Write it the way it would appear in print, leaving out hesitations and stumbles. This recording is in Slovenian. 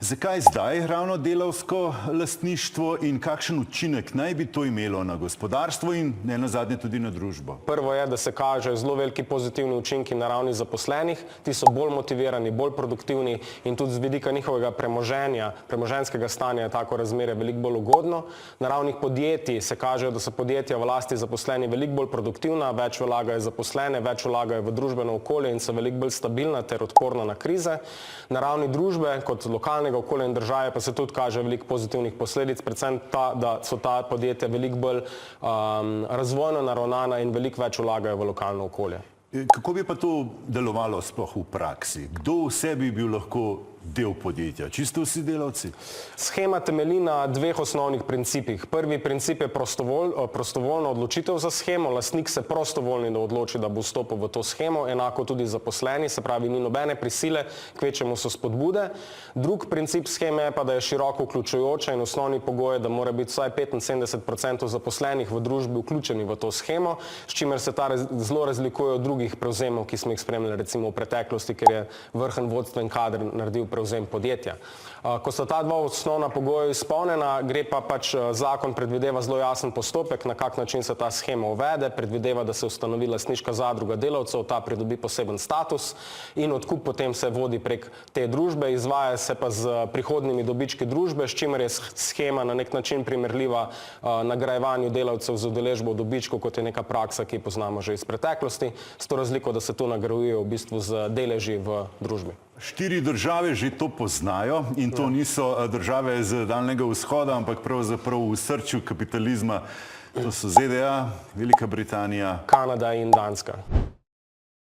Zakaj zdaj ravno delavsko lastništvo in kakšen učinek naj bi to imelo na gospodarstvo in ne nazadnje tudi na družbo? Prvo je, da se kažejo zelo veliki pozitivni učinki na ravni zaposlenih, ti so bolj motivirani, bolj produktivni in tudi z vidika njihovega premoženja, premoženjskega stanja je tako razmerje veliko bolj ugodno. Na ravni podjetij se kažejo, da so podjetja v lasti zaposleni veliko bolj produktivna, več vlagajo zaposlene, več vlagajo v družbeno okolje in so veliko bolj stabilna ter odporna na krize. Na ravni družbe kot lokalnega okolja in države pa se tudi kaže veliko pozitivnih posledic, predvsem ta, da so ta podjetja veliko bolj razvojno naravnana in veliko več vlagajo v lokalno okolje. Kako bi pa to delovalo sploh v praksi? Kdo vse bi bil lahko del podjetja? Čisto vsi delavci? Shema temelji na dveh osnovnih principih. Prvi princip je prostovoljna odločitev za shemo. Lastnik se prostovoljno odloči, da bo vstopil v to shemo, enako tudi zaposleni, se pravi, ni nobene prisile, kvečjemu so spodbude. Drug princip sheme je pa, da je široko vključujoča in osnovni pogoj je, da mora biti vsaj 75% zaposlenih v družbi vključeni v to shemo, s čimer se ta zelo razlikuje od drugih prevzemov, ki smo jih spremljali recimo v preteklosti, ker je vrhen vodstven kader naredil prevzem podjetja. Ko sta ta dva osnovna pogoja izpolnjena, gre pa pač zakon predvideva zelo jasen postopek, na kak način se ta shema uvede, predvideva, da se ustanovi lastniška zadruga delavcev, ta pridobi poseben status in odkup potem se vodi prek te družbe, izvaja se pa z prihodnimi dobički družbe, s čimer je shema na nek način primerljiva nagrajevanju delavcev z udeležbo v dobičku, kot je neka praksa, ki poznamo že iz preteklosti, s to razliko, da se tu nagrajujejo v bistvu z deleži v družbi. 4 države že to poznajo in to niso države z Daljnega vzhoda, ampak pravzaprav v srču kapitalizma. To so ZDA, Velika Britanija, Kanada in Danska.